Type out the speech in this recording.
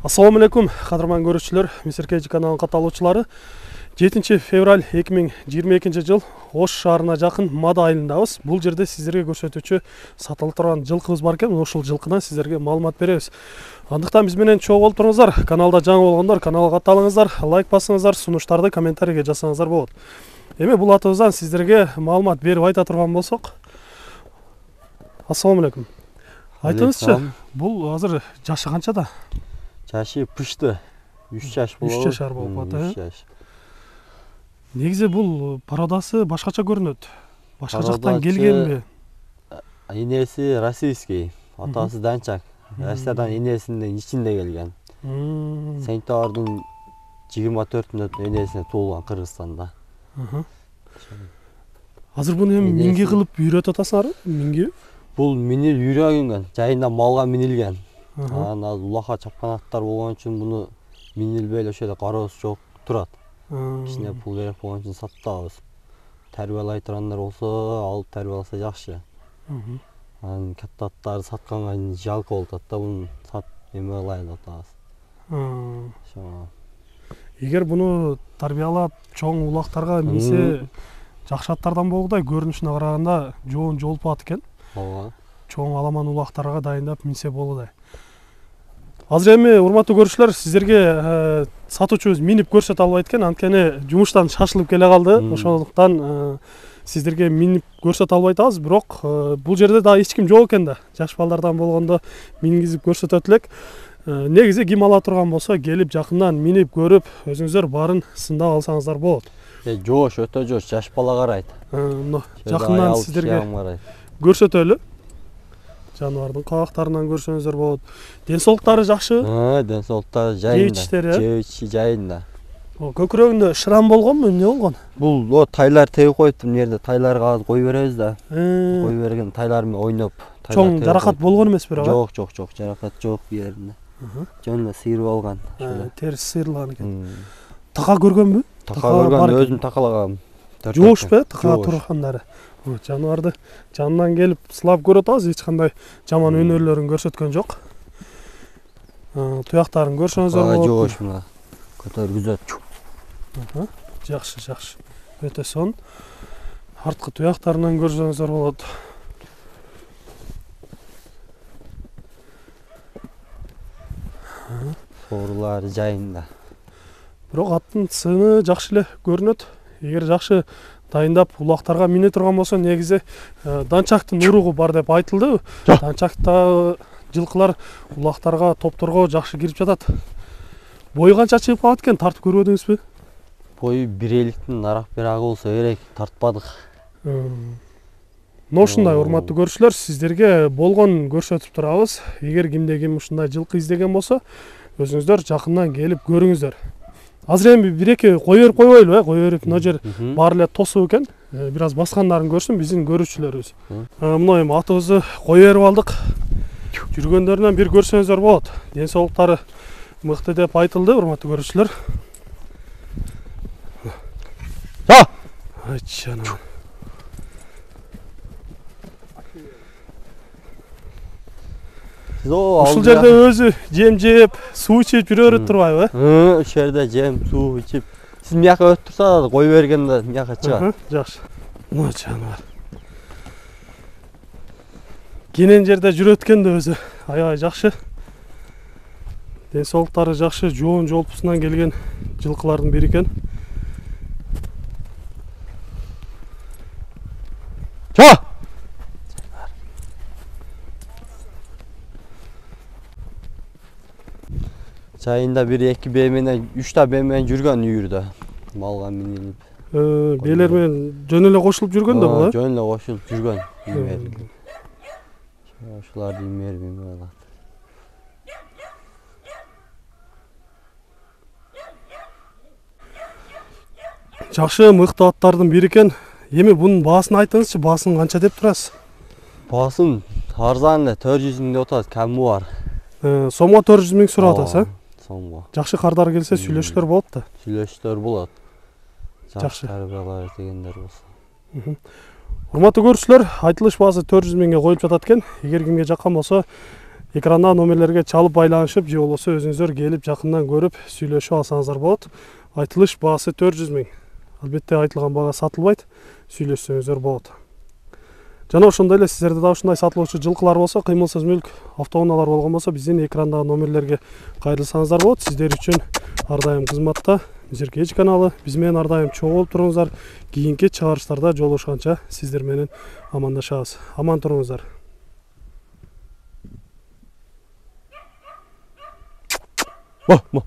Assalamu алейкум, кадырман көрүүчүлөр, Мисир Кежи каналынын катталуучулары. 7 февраль 2022 жыл Ош шаарына жакын Мада айылындабыз. Бул жерде сиздерге көрсөтүүчү сатылып турган жылкыбыз бар экен. Ушул жылкыдан сиздерге маалымат беребиз. Андыктан биз менен чогуу болуп туруңуздар. Каналда жаңы болгондор каналга катталыңыздар, лайк басыңыздар, сунуштарды комментарийге жазсаңыздар болот. Эми бул атыбыздан сиздерге маалымат берип айта турган болсок. Ассаламу алейкум. Айтыңызчы, бул азыр жашы канчада? Жашы пышты. 3 жаш болот. 3 жашар болуп атат. 3 жаш. Негизи бул пародасы башкача көрүнөт. Башка жактан келгенби? Энеси российский, атасы данчак. Россиядан энесинин ичинде келген. Сентябрдын 24-нө энесине туулган Кыргызстанда. Азыр буну эми минги кылып үйрөтүп атасыңарбы? Минги? Бул минил үйрөнгөн, жайында малга минилген. Анан улакка чапкан аттар болгон үчүн буну минилбей ошол жерде кароосу жок турат. Кичине пул керек болгон үчүн сатабыз. Тарбиялай тургандар болсо, алып тарбияласа жакшы. Анан катта аттарды сатканга жалко болуп атат да, буну сат эме кылайлы деп атабыз. Ошо. Эгер буну тарбиялап чоң улактарга минсе жакшы аттардан болгудай, көрүнүшүнө караганда жоон жолпуат экен. Ооба. Чоң аламан улактарга дайындап минсе болудай. Азыр эми урматтуу көрүүчүлөр, сиздерге сатуучубуз минип көрсөтө албайт экен, анткени жумуштан шашылып келе калды. Ошондуктан сиздерге минип көрсөтө албай атабыз, бирок бул жерде да эч ким жок экен да. Жаш балдардан болгондо мингизип көрсөтөт элек. Негизи ким ала турган болсо, келип жакындан минип көрүп, өзүңүздөр баарын сындап алсаңыздар болот. Жоош, өтө жоош, жаш бала карайт. Жакындан сиздерге көрсөтөлү. Жаныбардын кабактарынан көрсөңүздөр болот. Ден соолуктары жакшы? Ден соолуктары жайында. Жебичи жайында. Көкүрөгүндө шырам болгонбу, эмне болгон? Бул тайлар тебип коюп, бул жерде тайларга кой беребиз да. Кой берген тайлар менен ойноп. Чоң жаракат болгон эмес бирок? Жок, жаракат жок бу жеринде. Жөн эле сыйрып алган. Терси сыйрылган экен. Така көргөнбү? Така көргөн, өзүм такалагам. Жоошпу, така тургандары. Жаныбарды жанынан келип сылап көрөт атабыз, эч кандай жаман өнөрлөрүн көрсөткөн жок. Туяктарын көрсөңүздөр болот. Жоош мына. Көтөргүзөт. Жакшы. Өтө сон. Арткы туяктарынан көрсөңүздөр болот. Соорулары жайында. Бирок аттын сыны жакшы эле көрүнөт. Эгер жакшы дайындап улактарга мине турган болсо, негизи данчактын уругу бар деп айтылды. Данчакта жылкылар улактарга, топторго жакшы кирип жатат. Бою канча чыгып калат экен, тартып көрбөдүңүзбү? Бою 1,50-тин арақ берагы болсо керек, тартпадык. Ушундай урматтуу көрүүчүлөр, сиздерге болгон көрсөтүп турабыз. Эгер кимде ким ушундай жылкы издеген болсо, өзүңүздөр жакындан келип көрүңүздөр. Азыр эми бир-эки кой берип койбойлубу, кой берип мына жер баары эле тосуп экен. Бир аз баскандарын көрсүн биздин көрүүчүлөрүбүз. Мына эми атыбызды кой берип алдык. Жүргөндөрүнөн бир көрсөңүздөр болот. Ден соолуктары мыкты деп айтылды, урматтуу көрүүчүлөр. Айчана. Ушул жерде өзү жем жеп, суу ичип жүрөрүп турбайбы? Ошол жерде жем, суу ичип. Сиз мияка өтүп турсаңыз, кой бергенде мияка чыгат. Жакшы. Мына жаныбар. Кенен жерде жүрөт экен да өзү. Аябай жакшы. Ден соолуктары жакшы, жоон жолпусунан келген жылкылардын бири экен. Жайында 1-2 бээ менен 3 та бээ менен жүргөн үйүрдө. Малга минилип. Бээлер менен жөн эле кошулуп жүргөн да бул? Жөн эле кошулуп жүргөн. Ошоларды имербейм алат. Жакшы, мыкты аттардын бири экен. Эми бунун баасын айтыңызчы, баасын канча деп турасыз? Баасын арзан эле 400 миң деп атат, ками бар. Сомго 400 миң сурап атасыз, Сомго. Жакшы кардар келсе сүйлөшүлөр болот да. Сүйлөшүлөр болот. Жакшы. Тарбиялар дегендер болсо. Урматтуу көрүүчүлөр, айтылыш баасы 400 миңге коюлуп жатат экен. Эгер кимге жаккан болсо, экранда номерлерге чалып байланышып же болбосо өзүңүздөр келип жакындан көрүп сүйлөшүп алсаңыздар болот. Айтылыш баасы 400 000. Албетте айтылган бага сатылбайт, сүйлөшсөңүздөр болот. Жана ошондой эле сиздерде да ушундай сатылуучу жылкылар болсо, кыймылсыз мүлк автоунаалар болгон болсо, биздин экрандагы номерлерге кайрылсаңыздар болот. Сиздер үчүн ар дайым кызматта Мизерки Эч каналы. Биз менен ар дайым чогуу болуп туруңуздар. Кийинки чыгарыштарда жолугушканча сиздер менен амандашабыз. Аман туруңуздар. Мо